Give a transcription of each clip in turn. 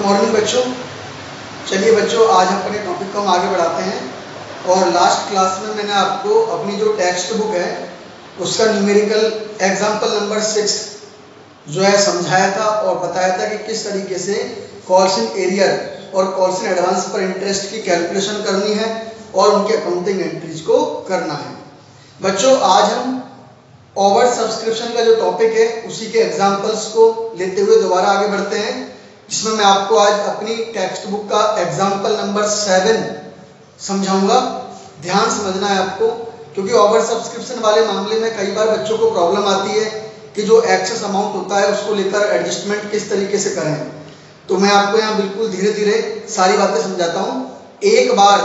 Morning बच्चों। चलिए बच्चों, आज अपने टॉपिक को हम आगे बढ़ाते हैं। और लास्ट क्लास में मैंने आपको अपनी जो टेक्स्ट बुक है उसका न्यूमेरिकल एग्जाम्पल नंबर 6 जो है समझाया था और बताया था कि किस तरीके से कॉल्स इन एरियर और कॉल्स इन एडवांस पर इंटरेस्ट की कैलकुलेशन करनी है और उनके अकाउंटिंग एंट्रीज को करना है। बच्चों, आज हम ओवर सब्सक्रिप्शन का जो टॉपिक है उसी के एग्जाम्पल्स को लेते हुए दोबारा आगे बढ़ते हैं, जिसमें मैं आपको आज अपनी टेक्स्ट बुक का एग्जाम्पल नंबर 7 समझाऊंगा। ध्यान समझना है आपको, क्योंकि ओवर सब्सक्रिप्शन वाले मामले में कई बार बच्चों को प्रॉब्लम आती है कि जो एक्सेस अमाउंट होता है उसको लेकर एडजस्टमेंट किस तरीके से करें। तो मैं आपको यहाँ बिल्कुल धीरे धीरे सारी बातें समझाता हूँ। एक बार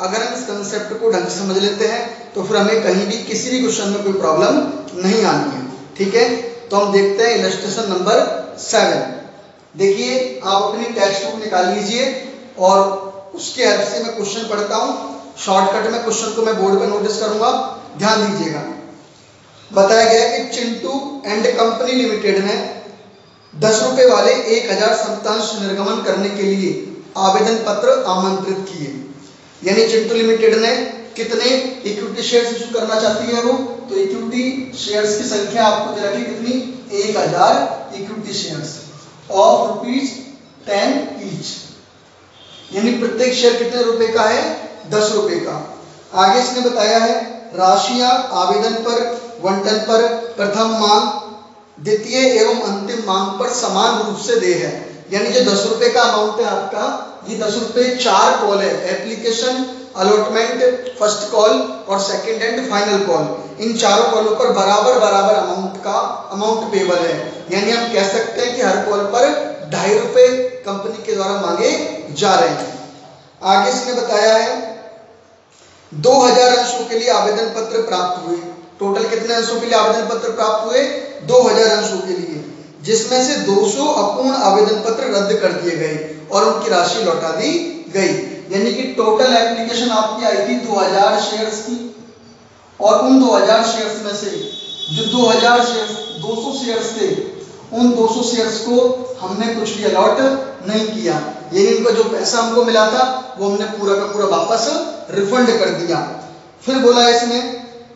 अगर हम इस कंसेप्ट को ढंग से समझ लेते हैं तो फिर हमें कहीं भी किसी भी क्वेश्चन में कोई प्रॉब्लम नहीं आनी है। ठीक है, तो हम देखते हैं इलस्ट्रेशन नंबर 7। देखिए, आप अपनी टेक्स्ट बुक निकाल लीजिए और उसके हेल्प से मैं क्वेश्चन पढ़ता हूँ। शॉर्टकट में क्वेश्चन को मैं बोर्ड पर नोटिस करूंगा, ध्यान दीजिएगा। बताया गया है कि चिंटू एंड कंपनी लिमिटेड ने 10 रुपए वाले 1000 सप्तांश निर्गमन करने के लिए आवेदन पत्र आमंत्रित किए। यानी चिंटू लिमिटेड ने कितने इक्विटी शेयर्स इशू करना चाहती है वो, तो इक्विटी शेयर्स की संख्या आपको दे रखी कितनी, 1000 इक्विटी शेयर्स ऑफ ₹10 ईच। यानी प्रत्येक शेयर कितने रुपए का है, 10 रुपए का। आगे इसने बताया है राशियां आवेदन पर बंटन पर प्रथम मांग, द्वितीय एवं अंतिम मांग पर समान रूप से दे है। यानी जो 10 रुपए का अमाउंट है आपका, ये 10 रुपए 4 कॉल है, एप्लीकेशन, अलॉटमेंट, फर्स्ट कॉल और सेकंड एंड फाइनल कॉल। इन चारों कॉलों पर बराबर बराबर अमाउंट पेबल है। यानी हम कह सकते हैं कि हर कॉल पर 2.5 रुपए कंपनी के द्वारा मांगे जा रहे हैं। आगे इसने बताया है 2000 अंशों के लिए आवेदन पत्र प्राप्त हुए। टोटल कितने अंशों के लिए आवेदन पत्र प्राप्त हुए, 2000 अंशों के लिए, जिसमें से 200 अपूर्ण आवेदन पत्र रद्द कर दिए गए और उनकी राशि लौटा दी गई। यानी कि टोटल एप्लीकेशन आपकी आई थी 2000 शेयर्स की, और उन 2000 शेयर्स में से जो 2000 शेयर्स 200 शेयर्स थे, उन 200 शेयर्स को हमने कुछ भी अलॉट नहीं किया। यानी इनका जो पैसा हमको मिला था वो हमने पूरा का पूरा वापस रिफंड कर दिया। फिर बोला इसमें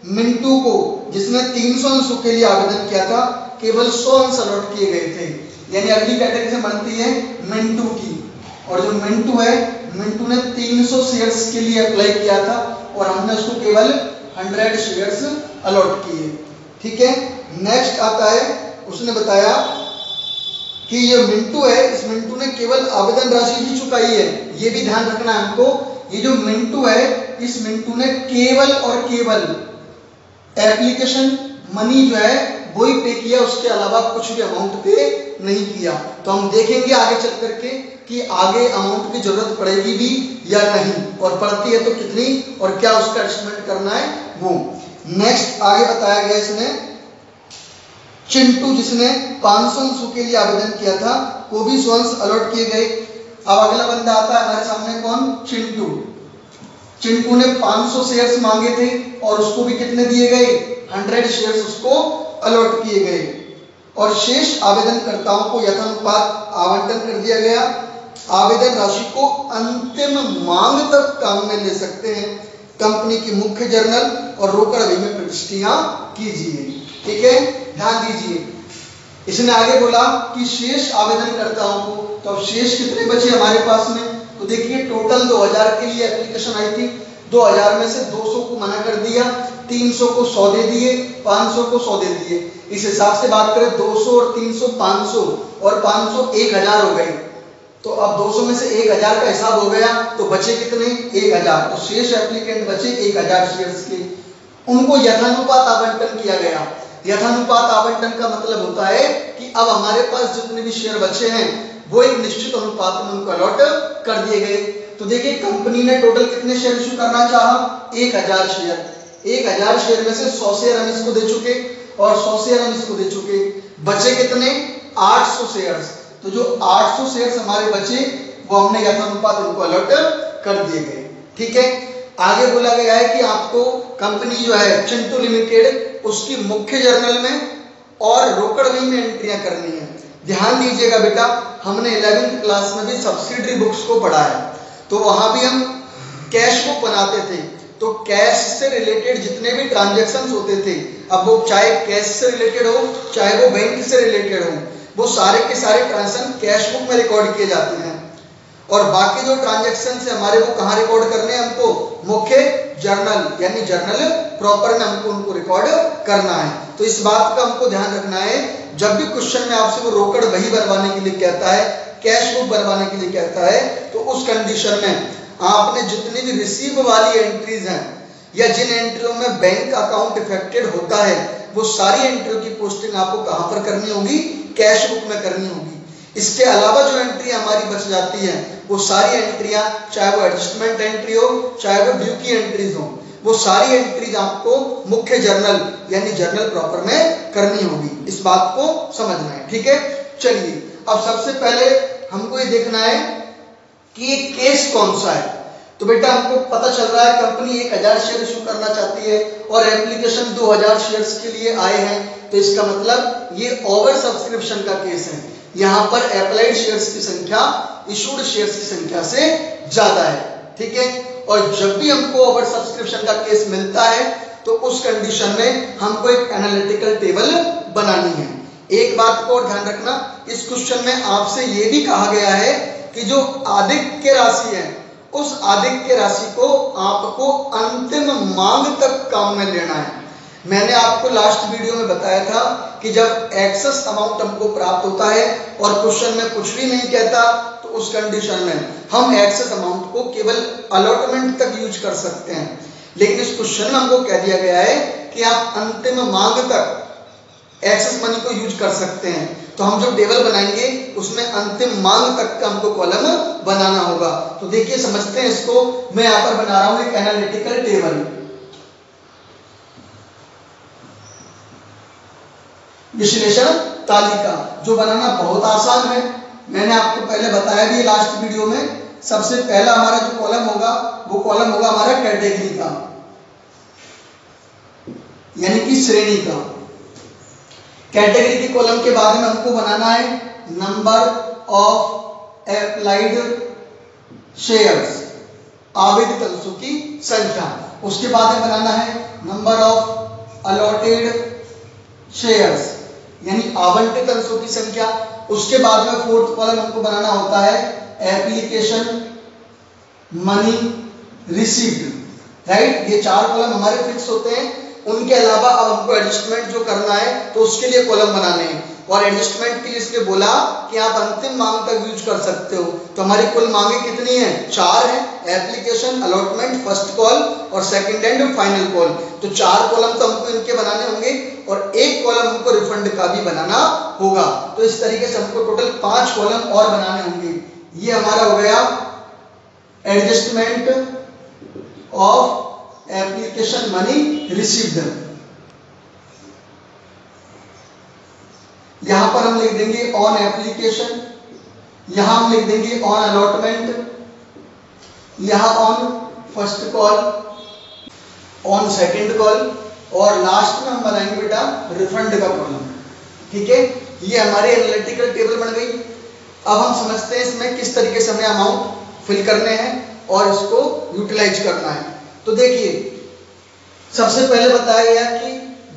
मिंटू को, जिसने 300 अंशों के लिए आवेदन किया था, केवल 100 अंश अलॉट किए गए थे। यानी अगली कैटेगरी से बनती है मिंटू की, और जो मिंटू है, मिंटू ने 300 शेयर्स के लिए अप्लाई किया था और हमने उसको केवल 100 शेयर्स अलॉट किए। ठीक है, नेक्स्ट आता है, उसने बताया कि ये मिंटू है, इस मिंटू ने केवल आवेदन राशि ही चुकाई है। ये भी ध्यान रखना है हमको, ये जो मिंटू है, इस मिंटू ने केवल और केवल एप्लीकेशन मनी जो है वही पे किया, उसके अलावा कुछ भी अमाउंट पे नहीं किया। तो हम देखेंगे आगे चल करके कि आगे अमाउंट की जरूरत पड़ेगी भी या नहीं, और पड़ती है तो कितनी और क्या उसका एडजस्टमेंट करना है वो। नेक्स्ट आगे बताया गया इसने चिंटू, जिसने 500 अंशों के लिए आवेदन किया था, को भी 100 अंश अलॉट किए गए। अब अगला बंदा आता है हमारे सामने, कौन, चिंटू। चिंटू ने 500 शेयर्स मांगे थे और उसको भी कितने दिए गए, 100 शेयर्स उसको अलॉट किए गए, और शेष आवेदनकर्ताओं को यथानुपात आवंटन कर दिया गया। आवेदन राशि को अंतिम मांग तक काम में ले सकते हैं। कंपनी की मुख्य जर्नल और रोकड़ में प्रविष्टियां कीजिए। ठीक है, ध्यान दीजिए। इसने आगे बोला कि शेष आवेदनकर्ताओं को, तो अब शेष कितने बचे हमारे पास में, तो देखिए टोटल 2000 के लिए एप्लीकेशन आई थी, 2000 में से 200 को मना कर दिया, 300 को 100 दे दिए, 500 को 100 दे दिए। इस हिसाब से बात करें 200 और 300 500 और 500 1000 हो गए। तो अब 200 में से 1000 का हिसाब हो गया, तो बचे कितने, 1000। तो शेष एप्लीकेंट बचे 1000 शेयर्स के, उनको यथानुपात आवंटन किया गया। यथानुपात आवंटन का मतलब होता है कि अब हमारे पास जितने भी शेयर बचे हैं वो एक निश्चित अनुपात में उनको अलॉट कर दिए गए। तो देखिए कंपनी ने टोटल कितने शेयर इशू करना चाहा, 1000 शेयर। 1000 शेयर में से 100 शेयर हम इसको दे चुके और 100 शेयर हम इसको दे चुके, बचे कितने, 800 शेयर्स। तो जो 800 शेयर्स हमारे बचे वो हमने यथानुपात उनको अलॉट कर दिए गए। ठीक है, आगे बोला गया है कि आपको कंपनी जो है चिंटू लिमिटेड, उसकी मुख्य जर्नल में और रोकड़ बही में एंट्रियां करनी है। ध्यान दीजिएगा बेटा, हमने 11th क्लास में भी सब्सिडरी बुक्स को पढ़ा है, तो वहां भी हम कैश बुक बनाते थे। तो कैश से रिलेटेड जितने भी ट्रांजैक्शंस होते थे, अब वो चाहे कैश से रिलेटेड हो चाहे वो बैंक से रिलेटेड हो, वो सारे के सारे ट्रांजैक्शन कैश बुक में रिकॉर्ड किए जाते हैं। और बाकी जो ट्रांजैक्शन है हमारे वो कहाँ रिकॉर्ड करने हैं हमको? मुख्य जर्नल यानी जर्नल प्रॉपर में हमको उनको रिकॉर्ड करना है। तो इस बात का हमको ध्यान रखना है, जब भी क्वेश्चन में आपसे वो रोकड़ बही बनवाने के लिए कहता है, कैश बुक बनवाने के लिए कहता है, तो उस कंडीशन में आपने जितनी भी रिसीव वाली एंट्रीज हैं या जिन एंट्रियों में बैंक अकाउंट इफेक्टेड होता है, वो सारी एंट्रियों की पोस्टिंग आपको कहां पर करनी होगी? कैश बुक में करनी होगी। इसके अलावा जो एंट्री हमारी बच जाती है, वो सारी एंट्रियां, चाहे वो एडजस्टमेंट एंट्री हो चाहे वो ड्यू की एंट्रीज हो, वो सारी एंट्रीज आपको मुख्य जर्नल यानी जर्नल प्रॉपर में करनी होगी। इस बात को समझना है, ठीक है। चलिए, अब सबसे पहले हमको ये देखना है कि ये केस कौन सा है। तो बेटा हमको पता चल रहा है कंपनी 1000 शेयर इशू करना चाहती है और एप्लीकेशन 2000 शेयर्स के लिए आए हैं, तो इसका मतलब ये ओवर सब्सक्रिप्शन का केस है। यहाँ पर अप्लाइड शेयर्स की संख्या इशूड शेयर्स की संख्या से ज्यादा है, ठीक है। और जब भी हमको ओवर सब्सक्रिप्शन का केस मिलता है, तो उस कंडीशन में हमको एक एनालिटिकल टेबल बनानी है। एक बात को और ध्यान रखना, इस क्वेश्चन में आपसे ये भी कहा गया है कि जो आधिक्य राशि है, उस आधिक्य राशि को आपको अंतिम मांग तक काम में लेना है। मैंने आपको लास्ट वीडियो में बताया था कि जब एक्सेस अमाउंट हमको प्राप्त होता है और क्वेश्चन में कुछ भी नहीं कहता, तो उस कंडीशन में हम एक्सेस अमाउंट को केवल अलॉटमेंट तक यूज कर सकते हैं। लेकिन इस क्वेश्चन में हमको कह दिया गया है कि आप अंतिम मांग तक एक्सेस मनी को यूज कर सकते हैं। तो हम जो टेबल बनाएंगे उसमें अंतिम मांग तक का हमको कॉलम बनाना होगा। तो देखिए, समझते हैं इसको। मैं यहाँ पर बना रहा हूं एक एनालिटिकल टेबल, विश्लेषण तालिका, जो बनाना बहुत आसान है। मैंने आपको पहले बताया भी लास्ट वीडियो में। सबसे पहला हमारा जो कॉलम होगा वो कॉलम होगा हमारा कैटेगरी का, यानी कि श्रेणी का। कैटेगरी के कॉलम के बाद में हमको बनाना है नंबर ऑफ एप्लाइड शेयर्स, आवेदित अंशों की संख्या। उसके बाद में बनाना है नंबर ऑफ अलॉटेड शेयर्स, यानी आवंटित अंशों की संख्या। उसके बाद में फोर्थ कॉलम हमको बनाना होता है एप्लीकेशन मनी रिसीव्ड, राइट। ये 4 कॉलम हमारे फिक्स होते हैं। उनके अलावा अब हमको एडजस्टमेंट जो करना है, तो उसके लिए कॉलम बनाने हैं। और एडजस्टमेंट के लिए इसने बोला कि आप अंतिम मांग तक यूज कर सकते हो। तो हमारी कुल मांगे कितनी है? 4 है, एप्लीकेशन, अलॉटमेंट, फर्स्ट कॉल और सेकंड एंड फाइनल कॉल। तो 4 कॉलम तो हमको इनके बनाने होंगे और एक कॉलम हमको रिफंड का भी बनाना होगा। तो इस तरीके से हमको टोटल 5 कॉलम और बनाने होंगे। ये हमारा हो गया adjustment of application money received. यहां पर हम लिख देंगे ऑन एप्लीकेशन, यहां हम लिख देंगे ऑन अलॉटमेंट, यहां on first call, on second call, और लास्ट में हम बनाएंगे बेटा रिफंड का कॉलम, ठीक है। ये हमारी एनालिटिकल टेबल बन गई। अब हम समझते हैं इसमें किस तरीके से हमें अमाउंट फिल करने हैं और इसको यूटिलाइज करना है। तो देखिए, सबसे पहले बताया गया कि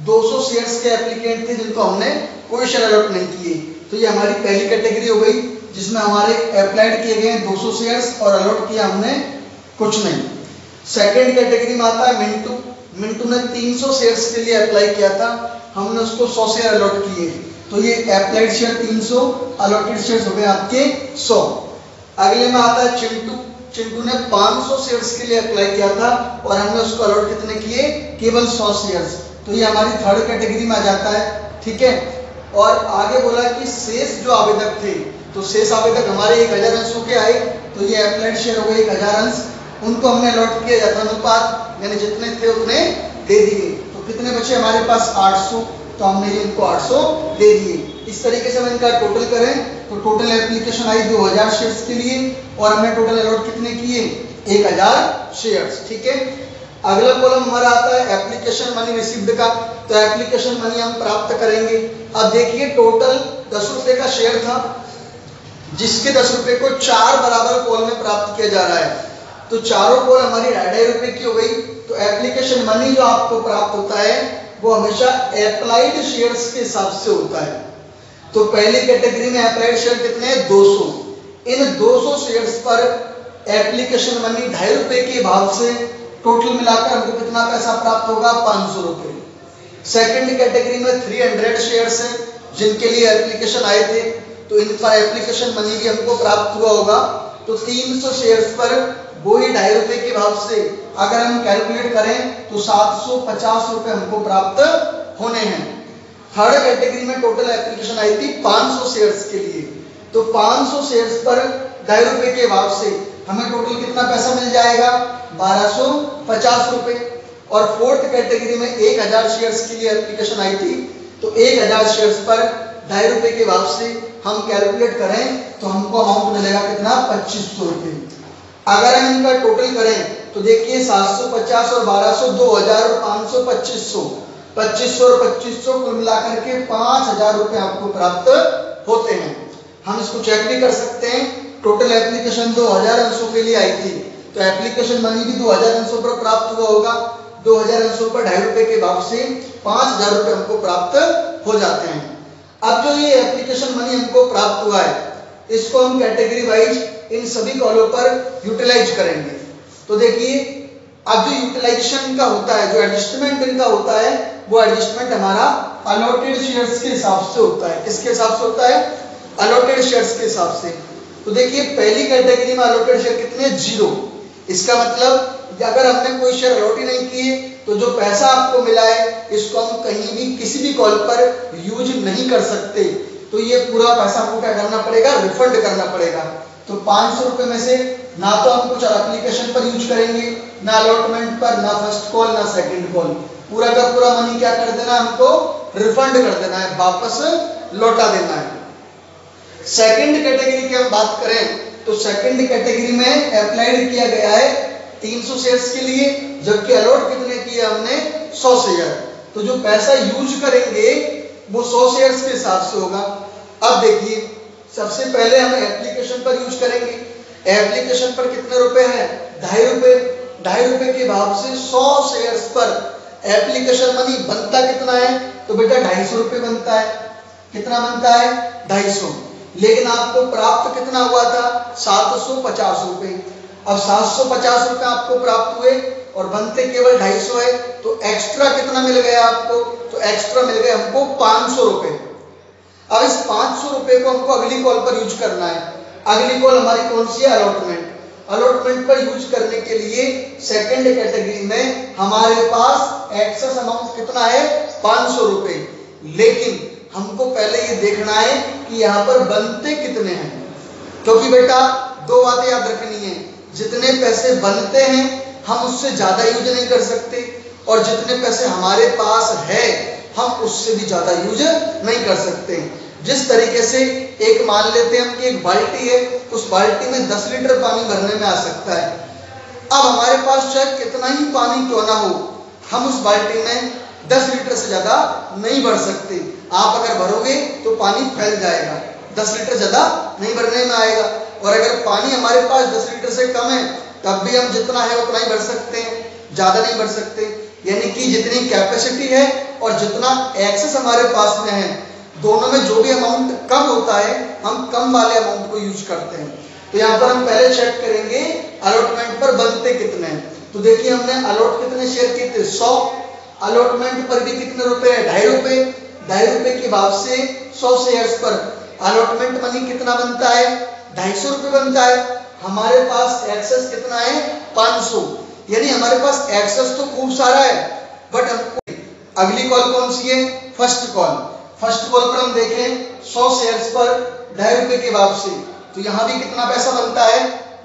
200 शेयर्स के एप्लीकेंट थे जिनको हमने कोई शेयर अलॉट नहीं किए। तो ये हमारी पहली कैटेगरी हो गई, जिसमें हमारे अप्लाइड किए गए 200 शेयर्स और अलॉट किया हमने कुछ नहीं। सेकंड कैटेगरी में आता है मिंटू। मिंटू ने 300 शेयर्स के लिए अप्लाई किया था, हमने उसको 100 शेयर अलॉट किए। तो ये अप्लाइड शेयर 300, अलॉटेड शेयर्स हो गए आपके 100। अगले में आता है चिंटू। चिंटू ने 500 शेयर्स के लिए अप्लाई किया था और हमने उसको अलॉट कितने किए? केवल 100 शेयर्स। तो ये हमारी थर्ड कैटेगरी में आ जाता है, ठीक है। और आगे बोला कि शेष जो आवेदक थे, तो शेष आवेदक हमारे 1000 अंशों के आए। तो ये अप्लाइड शेयर हो गए 1000 अंश, उनको हमने अलॉट किया यथानुपात, यानी जितने थे उतने दे दिए। तो कितने बचे हमारे पास? 800। तो हमने ये इनको 800 दे दिए। इस तरीके से हम इनका टोटल करें तो टोटल एप्लीकेशन आई 2000 शेयर्स के लिए और हमने टोटल अलॉट कितने किए? 1000 शेयर्स, ठीक है। अगला कॉलम हमारा आता है एप्लीकेशन मनी रिसीव्ड का। तो एप्लीकेशन मनी हम प्राप्त करेंगे। अब देखिए, टोटल ₹10 का शेयर था, जिसके ₹10 को 4 बराबर कॉल में प्राप्त किया जा रहा है। तो चारों कॉल हमारी ₹2.5 की हो गई। तो एप्लीकेशन मनी जो आपको प्राप्त होता है वो हमेशा अप्लाइड शेयर्स के हिसाब से होता है। तो पहली कैटेगरी में अप्लाइड शेयर कितने हैं? 200। इन 200 शेयर्स पर एप्लीकेशन मनी ₹2.5 के भाव से टोटल मिलाकर हमको कितना पैसा प्राप्त होगा? ₹500। सेकंड कैटेगरी में 300 शेयर्स हैं जिनके लिए एप्लीकेशन आए थे, तो इन पर एप्लीकेशन मनी भी हमको प्राप्त हुआ होगा। तो 300 शेयर्स पर वही ₹2.5 के भाव से अगर हम कैलकुलेट करें तो ₹750 हमको प्राप्त होने हैं। थर्ड कैटेगरी में टोटल एप्लीकेशन आई थी 500 शेयर्स के लिए, तो 500 शेयर्स पर ₹2.5 के भाव से हमें टोटल कितना पैसा मिल जाएगा? ₹1250। और फोर्थ कैटेगरी में 1000 शेयर्स के लिए एप्लीकेशन आई थी, तो 1000 शेयर्स पर ₹2.5 के भाव से हम कैलकुलेट करें तो हमको अमाउंट मिलेगा कितना? ₹2500। अगर हम इनका टोटल करें तो देखिए 750 और 1200 2000 और 500 2500, 2500 और 2500 कुल मिलाकर के ₹5000 आपको प्राप्त होते हैं। हम इसको चेक भी कर सकते हैं। टोटल एप्लीकेशन 2000 अंशों के लिए आई थी, तो एप्लीकेशन मनी भी 2000 अंशों पर प्राप्त हुआ होगा। 2000 अंशों पर ₹2.5 के भाव से ₹5000 हमको प्राप्त हो जाते हैं। अब जो ये एप्लीकेशन मनी हमको प्राप्त हुआ है, इसको हम कैटेगरी वाइज इन सभी कॉलों पर यूटिलाइज करेंगे। तो देखिए, अब जो यूटिलाइजेशन इनका होता है, जो एडजस्टमेंट इनका होता है, वो एडजस्टमेंट हमारा अलॉटेड शेयर्स के हिसाब से होता है। किसके हिसाब से होता है? अलॉटेड शेयर्स के हिसाब से। तो देखिए, पहली कैटेगरी में अलॉटेड शेयर कितने? 0। इसका मतलब अगर हमने कोई शेयर अलॉट ही नहीं किए तो जो पैसा आपको मिला है इसको हम कहीं भी किसी भी कॉल पर यूज नहीं कर सकते। तो ये पूरा पैसा आपको क्या करना पड़ेगा? रिफंड करना पड़ेगा। तो ₹500 में से ना तो हम कुछ एप्लीकेशन पर यूज करेंगे, ना अलॉटमेंट पर, ना फर्स्ट कॉल, ना सेकंड कॉल। पूरा का पूरा मनी क्या कर देना? हमको रिफंड कर देना है, वापस लौटा देना है। सेकंड कैटेगरी की हम बात करें तो सेकंड कैटेगरी में अप्लाइड किया गया है 300 शेयर्स के लिए, जबकि अलॉट कितने किए हमने? 100 शेयर। तो जो पैसा यूज करेंगे वो 100 शेयर्स के हिसाब से होगा। अब देखिए, सबसे पहले हम एप्लीकेशन पर यूज करेंगे। एप्लीकेशन पर कितने रुपए हैं? ₹2.5। ₹2.5 के भाव से 100 शेयर्स पर एप्लीकेशन मनी बनता कितना है? तो बेटा ₹250 बनता है। कितना बनता है? 250। लेकिन आपको प्राप्त कितना हुआ था? ₹750। अब ₹750 आपको प्राप्त हुए और बनते केवल 250 है, तो एक्स्ट्रा कितना मिल गया आपको? तो एक्स्ट्रा मिल गए हमको ₹500। अब इस ₹500 को हमको अगली कॉल पर यूज करना है। अगली कॉल हमारी कौन सी है? अलॉटमेंट। अलॉटमेंट पर यूज करने के लिए सेकंड कैटेगरी में हमारे पास एक्सेस अमाउंट कितना है? ₹500। लेकिन हमको पहले ये देखना है कि यहाँ पर बनते कितने हैं, क्योंकि बेटा दो बातें याद रखनी है। जितने पैसे बनते हैं हम उससे ज्यादा यूज नहीं कर सकते, और जितने पैसे हमारे पास है हम उससे भी ज्यादा यूज नहीं कर सकते। जिस तरीके से एक मान लेते हैं हम कि एक बाल्टी है, उस बाल्टी में 10 लीटर पानी भरने में आ सकता है। अब हमारे पास चाहे कितना ही पानी क्यों ना हो, हम उस बाल्टी में 10 लीटर से ज्यादा नहीं भर सकते। आप अगर भरोगे तो पानी फैल जाएगा, 10 लीटर ज्यादा नहीं भरने में आएगा। और अगर पानी हमारे पास 10 लीटर से कम है तब भी हम जितना है उतना ही भर सकते हैं, ज्यादा नहीं भर सकते। यानी कि जितनी कैपेसिटी है और जितना एक्सेस हमारे पास में है, दोनों में जो भी अमाउंट कम होता है हम कम वाले अमाउंट को यूज करते हैं। तो यहाँ पर हम पहले चेक करेंगे अलॉटमेंट पर बनते कितने हैं। तो देखिए, हमने अलॉट कितने शेयर किए थे? 100। अलॉटमेंट पर भी कितने रुपए है? ₹2.5। ₹2.5 के भाव से 100 शेयर्स पर अलॉटमेंट मनी कितना बनता है? ₹250 बनता है। हमारे पास एक्सेस कितना है? 500। यानी हमारे पास एक्सेस तो खूब सारा है, बट हमको अगली कॉल कौन सी है? First call. फर्स्ट कॉल पर हम देखें 100 शेयर्स पर ₹2.5 के भाव से, तो यहाँ भी कितना पैसा बनता है?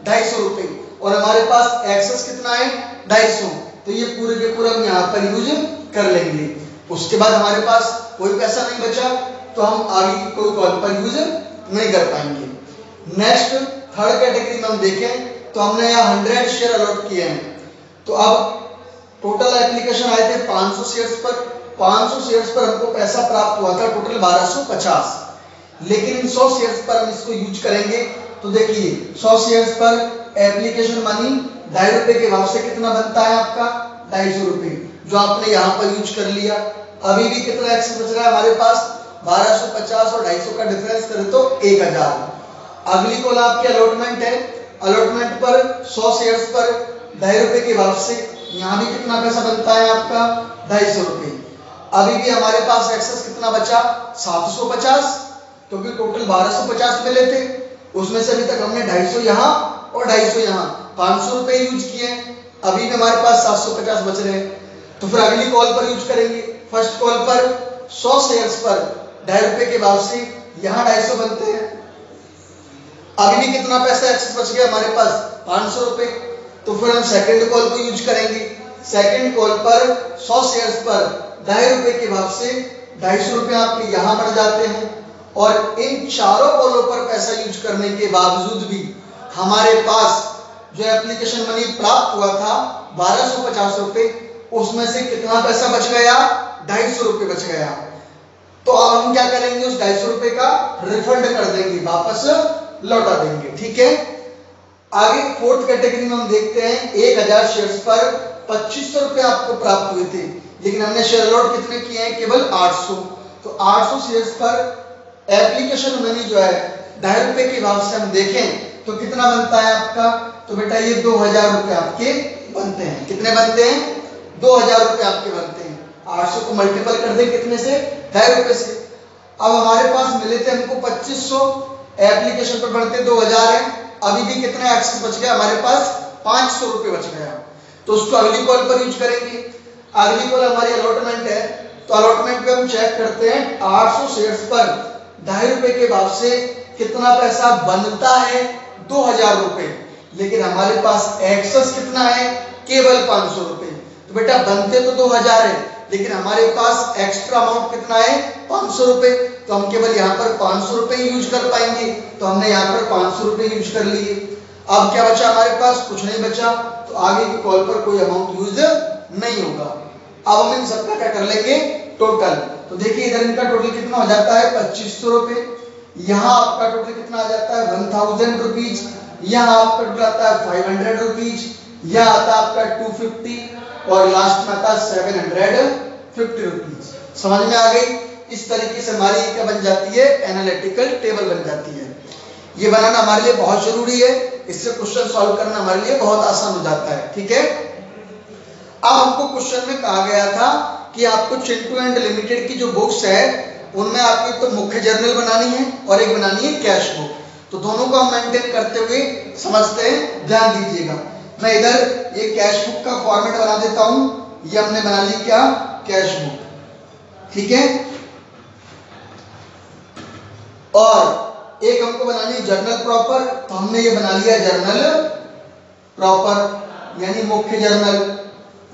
₹250। और हमारे पास एक्सेस कितना है? 250। तो ये पूरे के पूरे हम यहाँ पर यूज कर लेंगे। उसके बाद हमारे पास कोई पैसा नहीं बचा तो हम आगे की कोई कॉल पर यूज नहीं कर पाएंगे। नेक्स्ट थर्ड कैटेगरी में हम देखें तो हमने यहाँ 100 शेयर अलॉट किए हैं। तो अब टोटल एप्लीकेशन आए थे 500 शेयर्स पर। 500 शेयर्स पर हमको पैसा प्राप्त हुआ था टोटल 1250। लेकिन इन 100 शेयर्स पर हम इसको यूज करेंगे। तो देखिए 100 शेयर्स पर एप्लीकेशन मनी 2.5 रुपए के भाव से कितना बनता है आपका 250 रुपए, जो आपने यहाँ पर यूज कर लिया। अभी भी कितना एक्सेस बच रहा है हमारे पास 1250 और 250 का डिफरेंस करें तो 1000। अगली कॉल आपकी अलॉटमेंट है। अलॉटमेंट पर 100 शेयर्स पर 2.5 रुपए के भाव से यहाँ भी कितना पैसा बनता है आपका 250 रुपए। अभी भी हमारे पास एक्सेस कितना बचा 750, क्योंकि टोटल 1250 मिले थे, उसमें से अभी तक हमने 250 यहाँ और 250 यहाँ 500 रुपए यूज किए। अभी भी हमारे पास 750 बच रहे हैं, तो फिर अगली कॉल पर यूज करेंगे। फर्स्ट कॉल पर 100 शेयर्स पर 2.5 रुपए के भाव से यहाँ 250 बनते हैं। अभी भी कितना पैसा एक्सेस बच गया हमारे पास 500 रुपए, तो फिर हम सेकंड कॉल को यूज करेंगे। सेकंड कॉल पर 100 शेयर्स पर 2.5 रुपए के भाव से 250 रुपए आपके यहाँ बढ़ जाते हैं। और इन चारों कॉलों पर पैसा यूज करने के बावजूद भी हमारे पास जो एप्लीकेशन मनी प्राप्त हुआ था 1250 रुपए, उसमें से कितना पैसा बच गया 250 रुपए बच गया। तो अब हम क्या करेंगे, उस 250 रुपए का रिफंड कर देंगे, वापस लौटा देंगे। ठीक है, आगे फोर्थ कैटेगरी में हम देखते हैं 1000 शेयर्स पर 2500 रुपए आपको प्राप्त हुए थे, लेकिन हमने शेयर अलॉट कितने किए हैं, केवल 800। तो 800 शेयर्स पर एप्लीकेशन मनी जो है 2.5 रुपए के भाव से हम देखें तो कितना बनता है आपका, तो बेटा ये 2000 रुपए आपके बनते हैं। कितने बनते हैं, 2000 रुपए आपके बनते हैं। 800 को मल्टीपल कर दें कितने से, 2.5 रुपए से। अब हमारे पास मिले थे हमको 2500, एप्लीकेशन पर बढ़ते 2000 है। अभी भी कितना एक्सेस बच गया हमारे पास 500 रुपए बच गया, तो उसको अगली कॉल पर यूज करेंगे। अगली कॉल हमारी अलॉटमेंट है, तो अलॉटमेंट पे हम चेक करते हैं 800 शेयर्स पर 2.5 रुपए के भाव से कितना पैसा बनता है 2000 रुपए, लेकिन हमारे पास एक्सेस कितना है, केवल 500 रुपए। तो बेटा बनते तो 2000 है, लेकिन हमारे पास एक्स्ट्रा अमाउंट कितना है 500 रुपए, तो हम केवल यहाँ पर 500 रुपए यूज कर पाएंगे। तो हमने यहाँ पर 500 रुपए यूज कर लिए। अब क्या बचा हमारे पास, कुछ नहीं बचा, तो आगे की कॉल पर कोई अमाउंट यूज नहीं होगा। अब हम इन सबका क्या कर लेंगे, टोटल। तो देखिए इधर इनका टोटल कितना हो जाता है 2500 रुपए, यहाँ आपका टोटल कितना आ जाता है 1000 रुपीज, यहाँ आपका टोटल आता है 500 रुपीज, यहाँ आता है आपका 250 और लास्ट में आता है 750 रुपीज। समझ में आ गई। इस तरीके से हमारी क्या बन जाती है, एनालिटिकल टेबल बन जाती है। ये बनाना हमारे लिए बहुत जरूरी है, इससे क्वेश्चन सॉल्व करना हमारे लिए बहुत आसान हो जाता है। ठीक है, अब हमको क्वेश्चन में कहा गया था कि आपको चिंटू एंड लिमिटेड की जो बुक्स है उनमें आपको तो मुख्य जर्नल बनानी है और एक बनानी है कैश बुक। तो दोनों को हम मेंटेन करते हुए समझते हैं, ध्यान दीजिएगा। मैं इधर ये कैश बुक का फॉर्मेट बना देता हूं, ये हमने बना ली क्या, कैश बुक। ठीक है, और एक हमको बनानी है जर्नल प्रॉपर, तो हमने ये बना लिया जर्नल प्रॉपर यानी मुख्य जर्नल,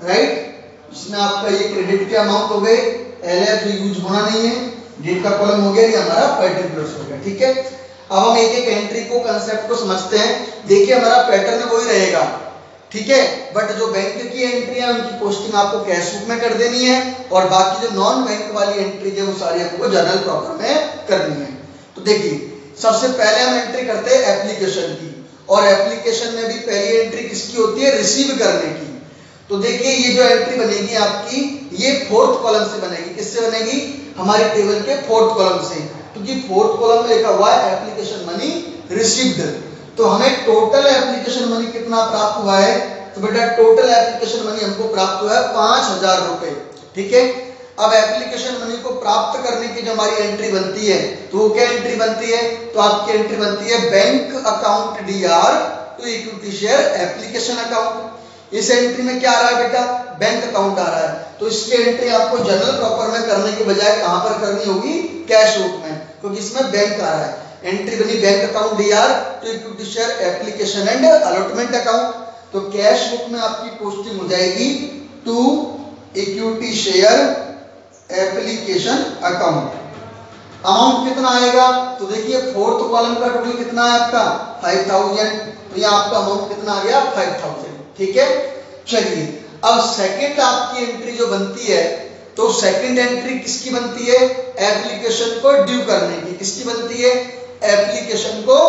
राइट। इसमें आपका ये क्रेडिट के अमाउंट हो गए, एलएफ जो यूज होना नहीं है, डेट का कॉलम हो गया, ये हमारा पर्टिकुलर्स हो गया। ठीक है, अब हम एक एक एंट्री को, कंसेप्ट को समझते हैं। देखिए हमारा पैटर्न वही रहेगा, ठीक है, बट जो बैंक की एंट्री है उनकी पोस्टिंग आपको कैश बुक में कर देनी है, और बाकी जो नॉन बैंक वाली एंट्री है वो सारी आपको जर्नल प्रॉपर में करनी है। तो देखिए सबसे पहले हम एंट्री करते हैं एप्लीकेशन की, और एप्लीकेशन में भी पहली एंट्री किसकी होती है, रिसीव करने की। तो देखिए ये जो एंट्री बनेगी आपकी, ये फोर्थ कॉलम से बनेगी। किससे बनेगी, हमारे टेबल के फोर्थ कॉलम से, क्योंकि फोर्थ कॉलम में लिखा हुआ है एप्लीकेशन मनी रिसीव्ड। तो हमें टोटल एप्लीकेशन मनी कितना प्राप्त हुआ है, तो बेटा टोटल एप्लीकेशन मनी हमको प्राप्त हुआ है 5000 रुपए। ठीक है, अब एप्लीकेशन मनी को प्राप्त करने की जो हमारी एंट्री बनती है, तो वो क्या एंट्री बनती है, तो आपकी एंट्री बनती है bank account DR to equity share application account. इस एंट्री में क्या आ रहा है बेटा, बैंक अकाउंट आ रहा है, तो इसकी एंट्री आपको जनरल प्रॉपर में करने के बजाय कहां पर करनी होगी, कैश बुक में, क्योंकि इसमें बैंक आ रहा है। एंट्री बनी bank account DR to equity share application and allotment account. तो कैश बुक में आपकी पोस्टिंग हो जाएगी to equity share application account. Amount कितना आएगा, तो देखिए फोर्थ कॉलम का टोटल कितना है आपका 5000, तो ये आपका अमाउंट कितना आ गया 5000। ठीक है, चलिए अब सेकंड आपकी एंट्री जो बनती है, तो सेकंड एंट्री किसकी बनती है? एप्लीकेशन को ड्यू करने की। किसकी बनती है? एप्लीकेशन को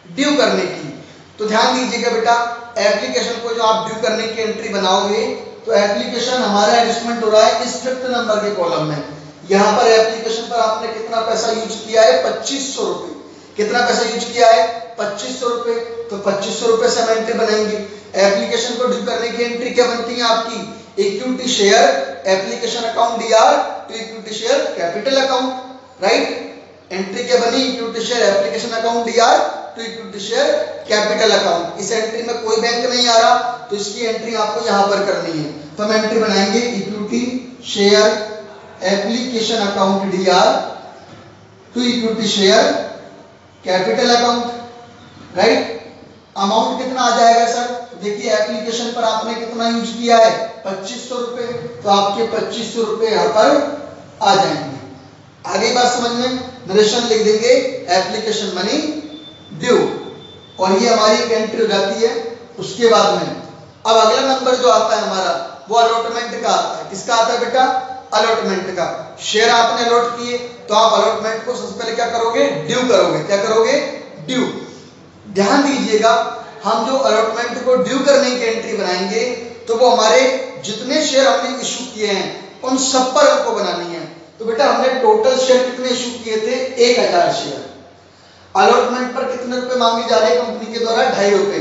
ड्यू करने की। तो ध्यान दीजिएगा बेटा, एप्लीकेशन को जो आप ड्यू करने की एंट्री बनाओगे तो एप्लीकेशन हमारा एडजस्टमेंट हो रहा है इस 5th नंबर के कॉलम में। यहाँ पर एप्लीकेशन पर आपने कितना पैसा यूज किया है? 2500 रुपए। कितना पैसा यूज किया है? 2500 रुपए। तो 2500 रुपए से हम एंट्री बनाएंगे। एप्लीकेशन को ड्यू करने की एंट्री क्या बनती है आपकी? Equity share application account DR to equity share capital account, right. Entry क्या बनी? Equity share application account DR to equity share capital account. इस एंट्री में कोई बैंक नहीं आ रहा तो इसकी एंट्री आपको यहां पर करनी है। तो हम एंट्री बनाएंगे equity share application account DR to equity share capital account, right. Amount कितना आ जाएगा सर? देखिए एप्लीकेशन पर आपने कितना यूज किया है? 2500 रुपए। तो आपके 2500 रुपए यहाँ पर आ जाएंगे। आगे बात समझ में, नरेशन लिख देंगे एप्लीकेशन मनी ड्यू, और ये हमारी एक एंट्री हो जाती है। उसके बाद में अब अगला नंबर जो आता है हमारा वो अलॉटमेंट का आता है। किसका आता है बेटा? अलॉटमेंट का। शेयर आपने अलॉट किए तो आप अलॉटमेंट को सबसे पहले क्या करोगे? ड्यू करोगे। क्या करोगे? ड्यू। ध्यान दीजिएगा, हम जो अलॉटमेंट को ड्यू करने की एंट्री बनाएंगे तो वो हमारे जितने शेयर हमने इशू किए हैं उन सब पर हमको बनानी है। तो बेटा हमने टोटल शेयर कितने इशू किए थे? 1000 शेयर। अलॉटमेंट पर कितने रुपए मांगे जा रहे हैं कंपनी के द्वारा? 2.5 रुपए।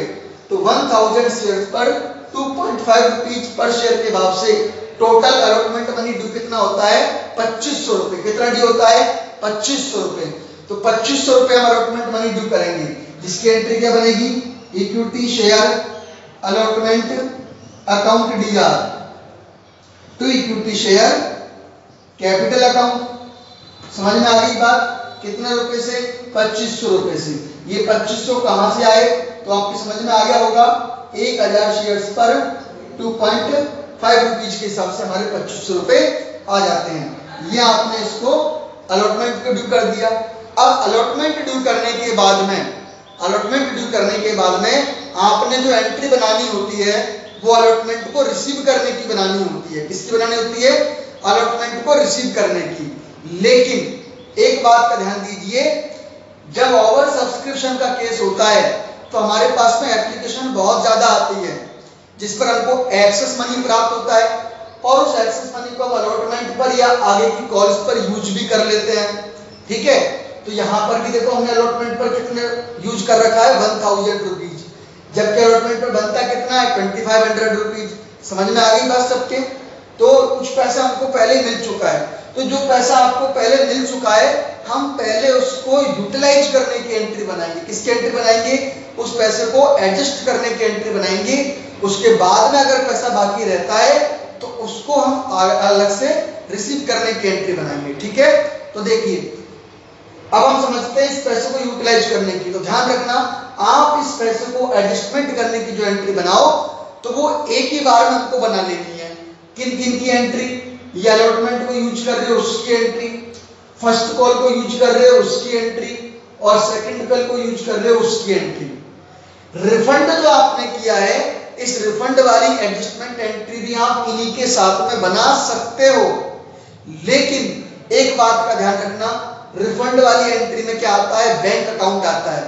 तो 1000 शेयर पर 2.5 रुपीज पर शेयर के भाव से टोटल अलॉटमेंट मनी ड्यू कितना होता है? 2500 रुपए। कितना ड्यू होता है? 2500 रुपए। तो 2500 रुपए हम अलॉटमेंट मनी ड्यू करेंगे, जिसकी एंट्री क्या बनेगी? Equity share allotment account DR to equity share capital account. समझ में आ गई बात? कितने रुपए से? 2500 रुपए से। ये 2500 कहां से आए? तो आपकी समझ में आ गया होगा, 1000 शेयर्स पर 2.5 रुपीज के हिसाब से हमारे 2500 रुपए आ जाते हैं। ये आपने इसको अलॉटमेंट को ड्यू कर दिया। अब अलॉटमेंट ड्यू करने के बाद में आपने जो एंट्री बनानी होती है वो अलॉटमेंट को रिसीव करने की बनानी होती है। किसकी बनानी होती है? अलॉटमेंट को रिसीव करने की। लेकिन एक बात का ध्यान दीजिए, जब ओवर सब्सक्रिप्शन का केस होता है तो हमारे पास में एप्लीकेशन बहुत ज्यादा आती है जिस पर हमको एक्सेस मनी प्राप्त होता है, और उस एक्सेस मनी को हम अलॉटमेंट पर या आगे की कॉल्स पर यूज भी कर लेते हैं। ठीक है, तो यहाँ पर भी देखो हमने अलॉटमेंट पर कितने यूज कर रखा है? 1000 रुपीज, जबकि अलॉटमेंट पर बनता कितना है? 2500 रुपीज। समझ में आ गई बात सबके? तो कुछ पैसा हमको पहले मिल चुका है, तो जो पैसा आपको पहले मिल चुका है हम पहले उसको यूटिलाइज करने की एंट्री बनाएंगे। किसकी एंट्री बनाएंगे? उस पैसे को एडजस्ट करने की एंट्री बनाएंगे। उसके बाद में अगर पैसा बाकी रहता है तो उसको हम अलग से रिसीव करने की एंट्री बनाएंगे। ठीक है, तो देखिए अब हम समझते हैं इस पैसे को यूटिलाइज करने की। तो ध्यान रखना, आप इस पैसे को एडजस्टमेंट करने की जो एंट्री बनाओ तो वो एक ही बार में हमको बना लेनी है। किन किन की एंट्री? ये अलॉटमेंट को यूज कर रहे हो उसकी एंट्री, फर्स्ट कॉल को यूज कर रहे हो उसकी एंट्री, और सेकंड कॉल को यूज कर रहे हो उसकी एंट्री। रिफंड जो आपने किया है, इस रिफंड वाली एडजस्टमेंट एंट्री भी आप इन्हीं के साथ में बना सकते हो। लेकिन एक बात का ध्यान रखना, रिफंड वाली एंट्री में क्या आता है? बैंक अकाउंट आता है।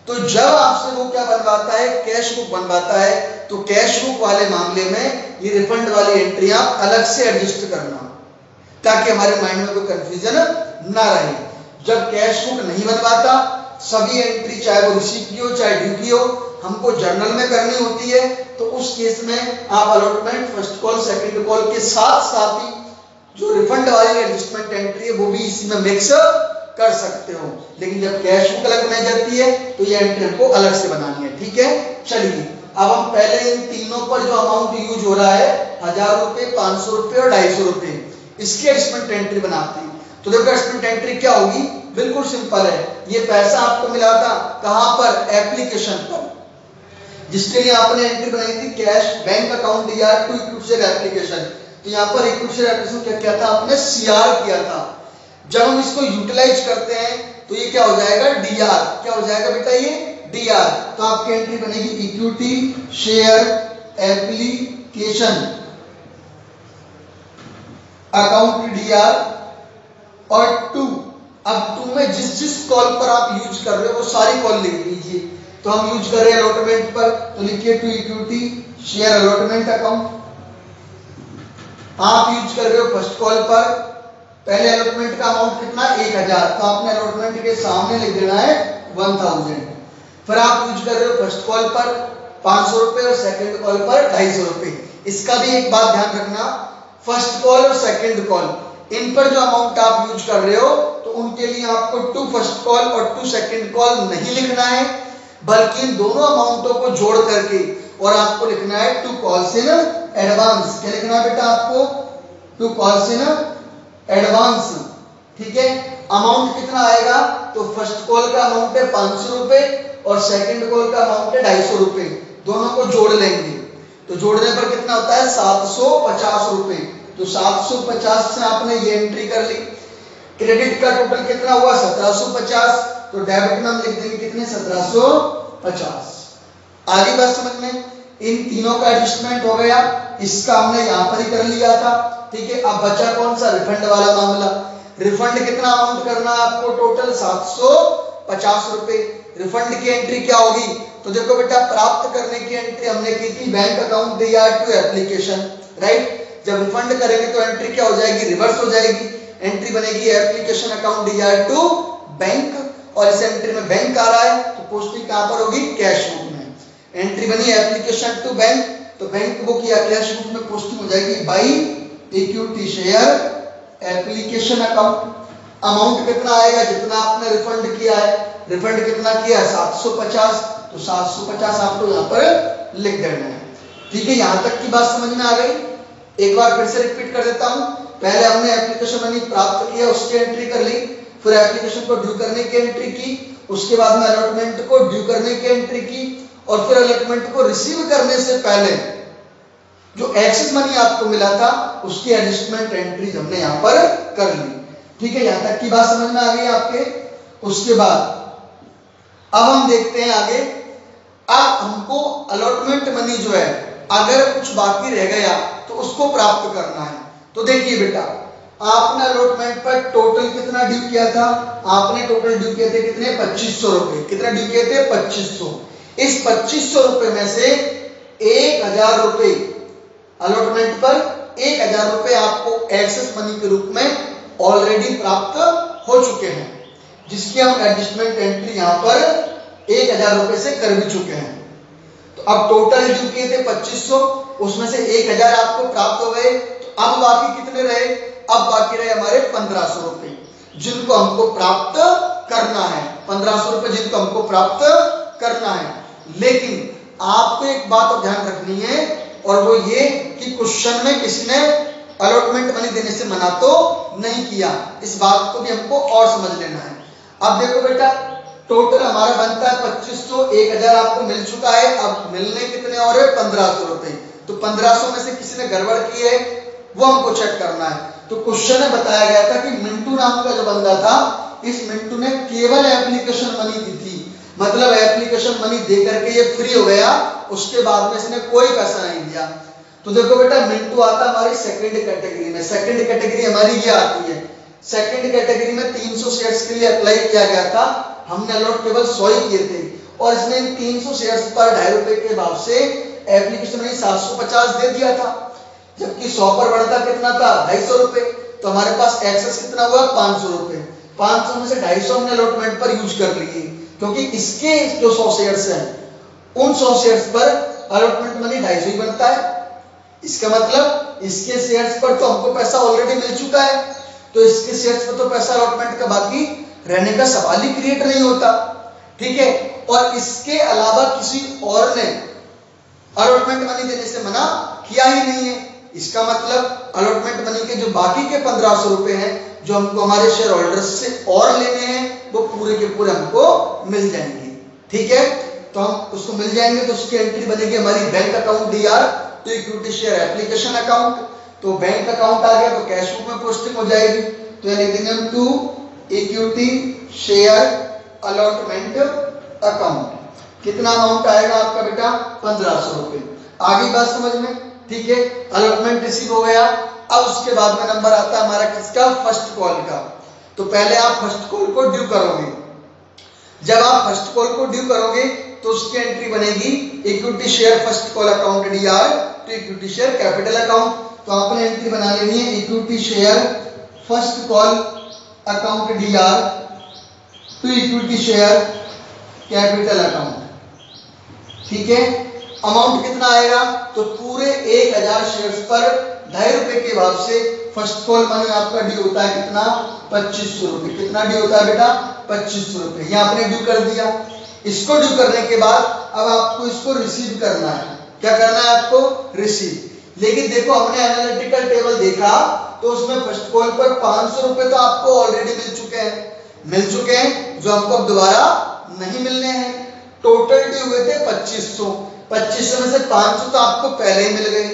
तो जब आपसे वो क्या बनवाता है? कैश बुक बनवाता है। तो कैश बुक वाले मामले में ये रिफंड वाली एंट्री आप अलग से एडजस्ट करना, ताकि हमारे माइंड में कोई कंफ्यूजन ना रहे। जब कैश बुक नहीं बनवाता, सभी एंट्री चाहे वो रिसीव की हो चाहे ड्यू की हो हमको जर्नल में करनी होती है, तो उस केस में आप allotment, first call, second call के साथ साथ ही जो रिफंड वाली एडजस्टमेंट एंट्री है वो भी इसी में मिक्स कर सकते हो। लेकिन जब कैश बुक अलग बनाई जाती है तो ये एंट्री हमको अलग से बनानी है। ठीक है, चलिए अब हम पहले इन तीनों पर जो अमाउंट यूज हो रहा है 1000 रुपए, 500 रुपए और 250 रुपए, इसकी एडजस्टमेंट एंट्री बनाते हैं। तो देखो एडजस्टमेंट एंट्री क्या होगी? बिल्कुल सिंपल है। ये पैसा आपको मिला था कहां पर? एप्लीकेशन पर, जिसके लिए आपने एंट्री बनाई थी cash bank account DR to equity share application. तो यहाँ पर इक्विटी शेयर एप्लीकेशन क्या किया था आपने? सीआर किया था। जब हम इसको यूटिलाइज करते हैं तो ये क्या हो जाएगा? डीआर। क्या हो जाएगा बेटा? ये डीआर। तो आपकी एंट्री बनेगी equity share application account DR और टू। अब टू में जिस कॉल पर आप यूज कर रहे हो वो सारी कॉल लिख लीजिए। तो हम यूज कर रहे हैं अलॉटमेंट पर, तो लिखिए to equity share allotment account. आप यूज कर रहे हो फर्स्ट कॉल पर, पहले अलॉटमेंट का अमाउंट कितना 1000, तो आपने अलॉटमेंट के सामने लिख देना है 1000। फिर आप यूज कर रहे हो फर्स्ट कॉल पर 500 रुपए और सेकंड कॉल पर 250 रुपए। इसका भी एक बात ध्यान रखना, फर्स्ट कॉल और सेकंड कॉल इन पर जो अमाउंट आप यूज कर रहे हो तो उनके लिए आपको टू फर्स्ट कॉल और टू सेकंड कॉल नहीं लिखना है, बल्कि इन दोनों अमाउंटों को जोड़ करके और आपको लिखना है टू कॉल्स इन एडवांस। क्या लिखना है बेटा आपको? To calls in advance. ठीक है, अमाउंट कितना आएगा? तो फर्स्ट कॉल का अमाउंट है 500 रुपए और सेकंड कॉल का अमाउंट है 250 रुपए। दोनों को जोड़ लेंगे तो जोड़ने पर कितना होता है 750 रुपए। तो 750 से आपने ये एंट्री कर ली। क्रेडिट का टोटल कितना हुआ 1750, तो डेबिट में हम लिख देंगे कितने 1750। आगे बात समझ में? इन तीनों का एडजस्टमेंट हो गया, इसका हमने यहाँ पर ही कर लिया था। ठीक है, अब बचा कौन सा? रिफंड वाला मामला। रिफंड कितना अमाउंट करना है आपको? टोटल 750 रुपए। रिफंड की एंट्री क्या होगी? तो देखो बेटा, प्राप्त करने की एंट्री हमने की थी bank account DR to application, right. जब रिफंड करेंगे तो एंट्री क्या हो जाएगी? रिवर्स हो जाएगी। एंट्री बनेगी application account DR to bank, और इस एंट्री में बैंक आ रहा है तो पोस्टिंग कहां पर होगी? कैश बुक में। एंट्री बनी एप्लीकेशन टू बैंक, तो बैंक बुक या कैश बुक में पोस्टिंग हो जाएगी by equity share application account. Amount कितना आएगा? जितना आपने रिफंड किया है। रिफंड कितना किया? 750, तो 750 आपको यहाँ पर लिख देना है। ठीक है, यहां तक की बात समझ में आ गई? एक बार फिर से रिपीट कर देता हूं। पहले हमने एप्लीकेशन मनी प्राप्त किया, उसकी एंट्री कर ली, फिर एप्लीकेशन को ड्यू करने की एंट्री की, उसके बाद में अलॉटमेंट को ड्यू करने की एंट्री की, और फिर अलॉटमेंट को रिसीव करने से पहले जो एक्सेस मनी आपको मिला था उसकी एडजस्टमेंट एंट्रीज हमने यहाँ पर कर ली। ठीक है, यहां तक की बात समझ में आ गई आपके? उसके बाद अब हम देखते हैं आगे। अब हमको अलॉटमेंट मनी जो है अगर कुछ बाकी रह गया तो उसको प्राप्त करना है। तो देखिए बेटा, आपने अलॉटमेंट पर टोटल कितना ड्यू किया था? आपने टोटल ड्यू किए थे कितने? 2500 रुपए। कितना ड्यू किए थे? 2500। इस 2500 रुपए में से 1000 रुपए अलॉटमेंट पर 1000 रुपए आपको एक्सेस मनी के रूप में ऑलरेडी प्राप्त हो चुके हैं, जिसकी हम एडजस्टमेंट एंट्री यहां पर 1000 रुपए से कर भी चुके हैं। तो अब टोटल ड्यू किए थे 2500, उसमें से 1000 आपको प्राप्त हो गए। तो अब बाकी कितने रहे? अब बाकी रहे हमारे 1500 रुपए, जिनको हमको प्राप्त करना है। 1500 रुपए जिनको हमको प्राप्त करना है। लेकिन आपको एक बात ध्यान रखनी है, और वो ये कि क्वेश्चन में किसी ने अलॉटमेंट मनी देने से मना तो नहीं किया। इस बात को भी हमको और समझ लेना है। अब देखो बेटा, टोटल हमारा बनता है 2500, 1000 आपको मिल चुका है। अब मिलने कितने और है? 1500 रुपए। तो 1500 में से किसी ने गड़बड़ की है, वो हमको चेक करना है। तो क्वेश्चन में बताया गया था कि मिंटू नाम का जो बंदा था, इस मिंटू ने केवल एप्लीकेशन मनी दी थी, मतलब एप्लीकेशन मनी दे करके ये फ्री हो गया, उसके बाद में इसने कोई पैसा नहीं दिया। तो देखो बेटा, मिंटू आता हमारी सेकंड कैटेगरी में। सेकंड कैटेगरी हमारी ये आती है। सेकंड कैटेगरी में 300 शेयर्स के लिए अप्लाई किया गया था, हमने अलॉट केवल 100 ही किए थे, और इसने 300 शेयर्स पर 2.5 रुपए के भाव से एप्लीकेशन मनी 750 दे दिया था, जबकि 100 पर बढ़ता कितना था? 250 रुपए। तो हमारे पास एक्सेस कितना हुआ? 500 रुपए। 500 में से 250 हमने अलॉटमेंट पर यूज कर लिए, क्योंकि इसके जो 100 शेयर्स हैं उन 100 शेयर्स पर अलॉटमेंट मनी 250 ही बनता है। इसका मतलब इसके शेयर्स पर तो हमको पैसा ऑलरेडी मिल चुका है, तो इसके शेयर्स पर तो पैसा अलॉटमेंट का बाकी रहने का सवाल ही क्रिएट नहीं होता। ठीक है, और इसके अलावा किसी और ने अलॉटमेंट मनी देने से मना किया ही नहीं है। इसका मतलब अलॉटमेंट मनी के जो बाकी के 1500 रुपए हैं जो हमको हमारे शेयर होल्डर्स से और लेने हैं, वो पूरे के पूरे हमको मिल जाएंगे। ठीक है, तो हम उसको मिल जाएंगे, तो उसकी एंट्री बनेगी हमारी bank account DR to equity share application account. तो बैंक अकाउंट आ गया तो कैश बुक में पोस्टिंग हो जाएगी। तो लिख देंगे हम to equity share allotment account. कितना अमाउंट आएगा आपका बेटा? 1500 रुपए। आगे बात समझ में? ठीक है, अलॉटमेंट रिसीव हो गया, अब उसके बाद में नंबर आता है हमारा किसका, फर्स्ट कॉल का। तो पहले आप फर्स्ट कॉल को ड्यू करोगे। जब आप फर्स्ट कॉल को ड्यू करोगे तो उसकी एंट्री बनेगी equity share first call account DR to equity share capital account. तो आपने एंट्री बना लेनी है equity share first call account DR to equity share capital account. ठीक है, अमाउंट कितना आएगा, तो पूरे 1000 शेयर्स पर ₹2.5 के भाव से फर्स्ट कॉल मनी आपका ड्यू होता है कितना, 2500 रुपए। कितना ड्यू होता है बेटा, 2500 रुपए। ये आपने ड्यू कर दिया। इसको ड्यू करने के बाद अब आपको इसको रिसीव करना है। क्या करना है आपको, रिसीव। लेकिन देखो हमने एनालिटिकल टेबल देखा तो उसमें फर्स्ट कॉल पर 500 रुपए तो आपको ऑलरेडी मिल चुके हैं जो हमको अब दोबारा नहीं मिलने हैं। टोटल ड्यू हुए थे 2500 में से 500 तो आपको पहले ही मिल गए।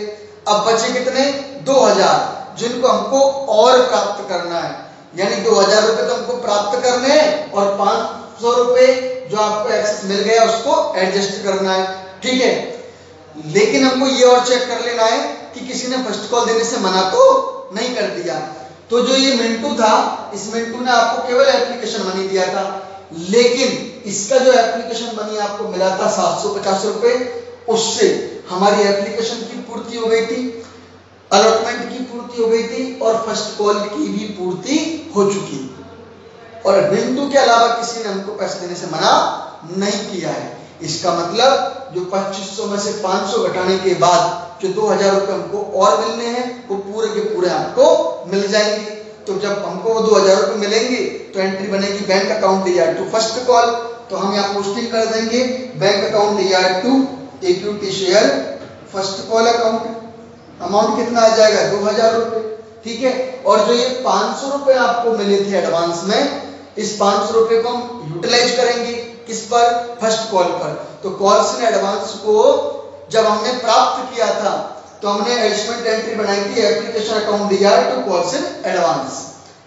अब बचे कितने, 2000, जिनको हमको और प्राप्त करना है। यानी 2000 रुपए तो हमको प्राप्त करने हैं और 500 रुपए जो आपको एक्सेस मिल गया उसको एडजस्ट करना है। ठीक है, लेकिन हमको ये और चेक कर लेना है कि किसी ने फर्स्ट कॉल देने से मना तो नहीं कर दिया। तो जो ये मिंटू था, इस मिंटू ने आपको केवल एप्लीकेशन मनी दिया था, लेकिन इसका जो एप्लीकेशन मनी आपको मिला था 750 रुपए, उससे हमारी एप्लीकेशन की पूर्ति हो गई थी, अलॉटमेंट की पूर्ति हो गई थी और फर्स्ट कॉल की भी पूर्ति हो चुकी। और मिंटू के अलावा किसी ने हमको पैसे देने से मना नहीं किया है। इसका मतलब जो 2500 में से 500 घटाने के बाद जो 2000 रुपए हमको और मिलने हैं वो पूरे के पूरे आपको मिल जाएंगे। तो जब हमको वो 2000 रुपए मिलेंगे तो एंट्री बनेगी bank account DR to first call. तो हम यहाँ पोस्टिंग कर देंगे bank account DR to equity share first call account. Amount कितना आ जाएगा, 2000 रुपए। ठीक है, और जो ये 500 रुपए आपको मिले थे एडवांस में, इस 500 रुपए को हम यूटिलाइज करेंगे किस पर, फर्स्ट कॉल पर। तो कॉल्स एंड एडवांस को जब हमने प्राप्त किया था तो हमने एडजस्टमेंट एंट्री बनाई थी application account DR to calls and advance,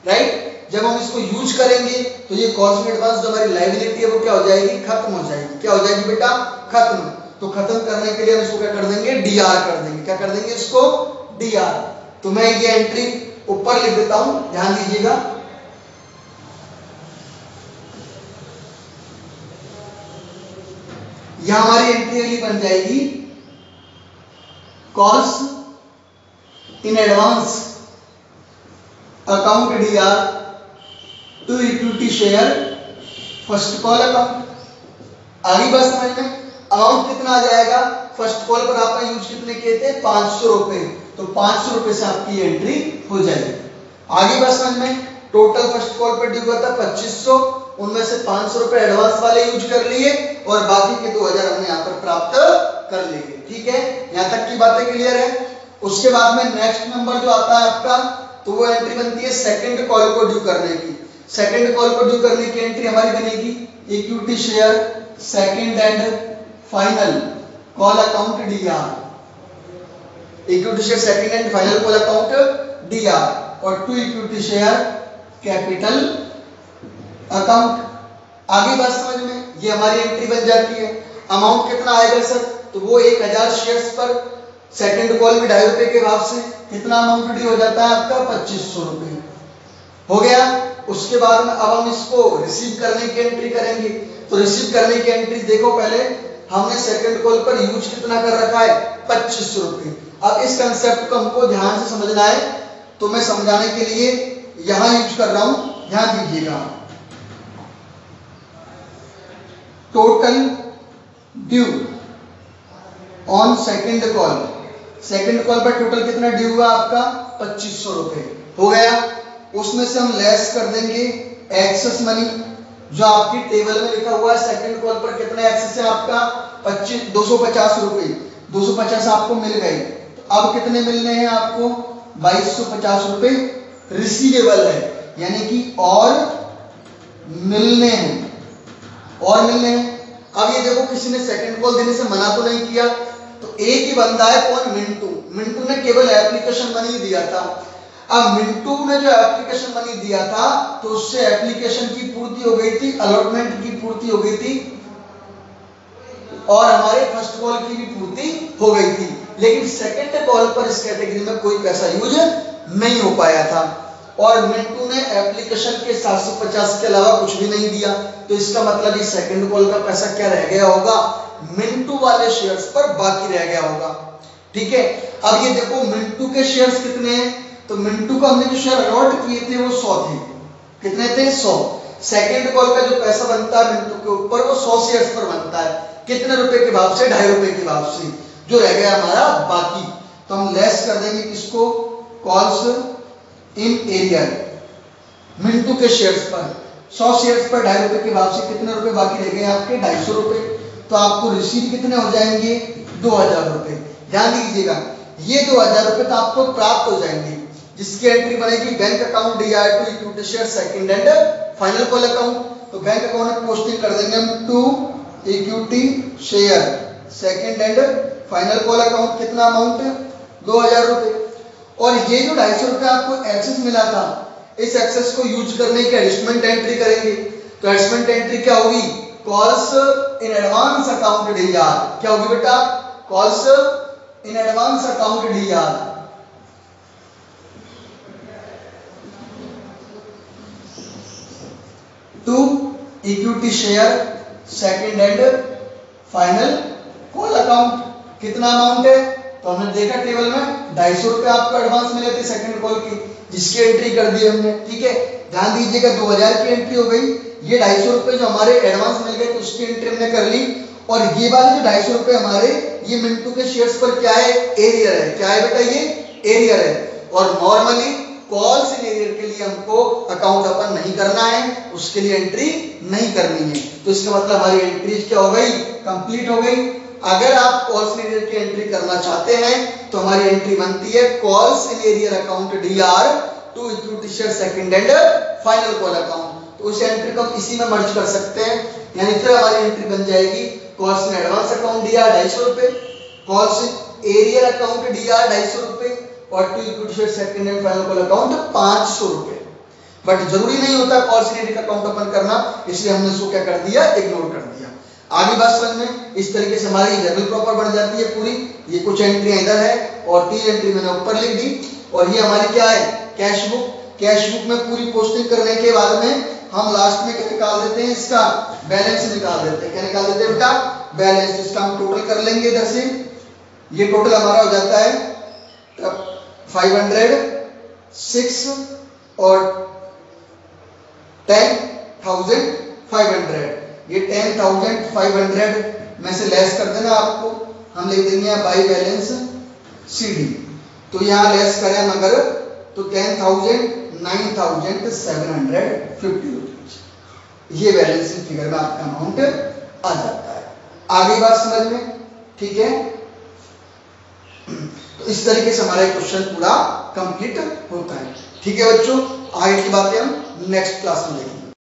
right. जब हम इसको यूज करेंगे तो ये कॉल्स एंड एडवांस जो हमारी लायबिलिटी है वो क्या हो जाएगी, खत्म हो जाएगी। क्या हो जाएगी बेटा, खत्म। तो खत्म करने के लिए हम इसको क्या कर देंगे, डीआर कर देंगे। क्या कर देंगे इसको, डीआर। तो मैं ये एंट्री ऊपर लिख देता हूं, ध्यान दीजिएगा। यह हमारी एंट्री अगली बन जाएगी calls in advance account DR to equity share first call account. आगे बात समझ में, अमाउंट कितना आ जाएगा, फर्स्ट कॉल पर आपने यूज कितने किए थे, 500 रुपए। तो 500 रुपए से आपकी एंट्री हो जाएगी। आगे बात समझ में, टोटल फर्स्ट कॉल पर ड्यू हुआ था 2500, उनमें से 500 रुपए एडवांस वाले यूज कर लिए और बाकी के 2000 हमने यहाँ पर प्राप्त कर लिए। ठीक है, यहाँ तक की बातें क्लियर है। उसके बाद में नेक्स्ट नंबर जो आता है आपका, तो वो एंट्री बनती है सेकंड कॉल को ड्यू करने की। सेकंड कॉल को ड्यू करने की एंट्री हमारी बनेगी equity share second and final call account DR, equity share second and final call account DR और to equity share capital account. आगे बात समझ में, ये हमारी एंट्री बन जाती है। अमाउंट कितना आएगा सर, तो वो 1000 शेयर्स पर सेकंड कॉल में ₹2.5 के भाव से कितना अमाउंट ड्यू हो जाता है आपका, 2500 रुपए हो गया। उसके बाद में अब हम इसको रिसीव करने की एंट्री करेंगे। तो रिसीव करने की एंट्री देखो, पहले हमने सेकंड कॉल पर यूज कितना कर रखा है, 2500 रुपए। अब इस कंसेप्ट को हमको ध्यान से समझना है, तो मैं समझाने के लिए यहां यूज कर रहा हूं, ध्यान दीजिएगा। Total due on second call, second call पर टोटल कितना ड्यू हुआ आपका, 2500 रुपए हो गया। उसमें से हम लेस कर देंगे एक्सेस मनी, जो आपकी टेबल में लिखा हुआ है सेकंड कॉल पर कितना एक्सेस है आपका, 250 रुपए। 250 आपको मिल गए। तो अब कितने मिलने हैं आपको, 2250 रुपए रिसीवेबल है, यानी कि और मिलने हैं, और मिलने हैं। अब ये देखो, किसी ने सेकंड कॉल देने से मना तो नहीं किया, तो एक ही बंदा है, कौन, मिंटू। मिंटू ने केवल एप्लीकेशन मनी दिया था। अब मिंटू ने जो एप्लीकेशन मनी दिया था तो उससे एप्लीकेशन की पूर्ति हो गई थी, अलॉटमेंट की पूर्ति हो गई थी और हमारे फर्स्ट कॉल की भी पूर्ति हो गई थी। लेकिन सेकंड कॉल पर इस कैटेगरी में कोई पैसा यूज नहीं हो पाया था। और मिंटू ने एप्लीकेशन के 750 के अलावा कुछ भी नहीं दिया, तो इसका मतलब ये सेकंड कॉल का पैसा क्या रह गया होगा, मिंटू वाले शेयर्स पर बाकी रह गया होगा। ठीक है, अब ये देखो मिंटू के शेयर्स कितने हैं, तो मिंटू को हमने जो शेयर अलॉट किए थे वो 100 थे। कितने थे? 100। सेकंड कॉल का जो पैसा बनता है मिंटू के ऊपर वो 100 शेयर्स पर बनता है। कितने रुपए के भाव से? 2.5 रुपए के भाव से। जो रह गया हमारा बाकी, तो हम लेस कर देंगे किसको? कॉल्स इन एरिया मिंटू के शेयर्स पर 100 शेयर्स पर 2.5 रुपए के भाव से कितने रुपए बाकी रह गए आपके? 250 रुपए। तो आपको रिसीव कितने हो जाएंगे? 2000 रुपए। ध्यान दीजिएगा, ये 2000 रुपए तो आपको प्राप्त हो जाएंगे, जिसकी एंट्री बनेगी bank account DR to equity share second and final call account. तो बैंक अकाउंट में पोस्टिंग कर देंगे हम to equity share second and final call account. कितना अमाउंट? 2000 रुपए। और ये जो 250 रुपए आपको एक्सेस मिला था, इस एक्सेस को यूज करने की एडजस्टमेंट एंट्री करेंगे। तो एडजस्टमेंट एंट्री क्या होगी? Calls in advance account DR. क्या होगी बेटा? Calls in advance account DR to equity share second and final call account. कितना अमाउंट है? तो हमने देखा टेबल में 250 रुपए आपको एडवांस मिले थे सेकंड कॉल की, जिसकी एंट्री कर दी हमने। ठीक है, ध्यान दीजिएगा 2000 की एंट्री हो गई। ये 250 रुपए जो हमारे एडवांस मिल गए तो उसकी एंट्री हमने कर ली। और ये वाले जो 250 रुपए हमारे, ये मिंटू के शेयर्स पर क्या है? एरियर है। क्या है बेटा? ये एरियर है। और नॉर्मली कॉल्स इन एरियर के लिए हमको अकाउंट ओपन नहीं करना है, उसके लिए एंट्री नहीं करनी है। तो इसका मतलब हमारी एंट्रीज क्या हो गई? कंप्लीट हो गई। अगर आप कॉल्स इन एरियर की एंट्री करना चाहते हैं तो हमारी एंट्री बनती है calls in arrear account DR to equity share second and final call account. तो उस एंट्री को हम इसी में मर्ज कर सकते हैं, यानी फिर हमारी एंट्री बन जाएगी calls in advance account DR 250 रुपए, calls in arrear account DR 250 रुपए और to equity share second and final call account 500 रुपए। बट जरूरी नहीं होता calls in arrear account open करना, इसलिए हमने उसको क्या कर दिया? इग्नोर कर दिया। आगे बात समझ में? इस तरीके से हमारी जनरल प्रॉपर बन जाती है पूरी। ये कुछ एंट्री इधर है और 3 एंट्री मैंने ऊपर लिख दी। और ये हमारी क्या है? Cash book. कैश बुक में पूरी पोस्टिंग करने के बाद में हम लास्ट में क्या निकाल देते हैं? इसका बैलेंस निकाल देते हैं। क्या निकाल देते हैं बेटा? बैलेंस। इसका हम टोटल कर लेंगे इधर से। ये टोटल हमारा हो जाता है 506 और 10,500। ये 10,500 में से लेस कर देना आपको, हम लिख देंगे बाई बैलेंस CD। तो यहाँ लेस करें मगर तो 9,750 रुपीज, ये बैलेंस फिगर में आपका अमाउंट आ जाता है। आगे बात समझ में? ठीक है, तो इस तरीके से हमारा क्वेश्चन पूरा कंप्लीट होता है। ठीक है बच्चों, आगे की बातें हम नेक्स्ट क्लास में देखेंगे।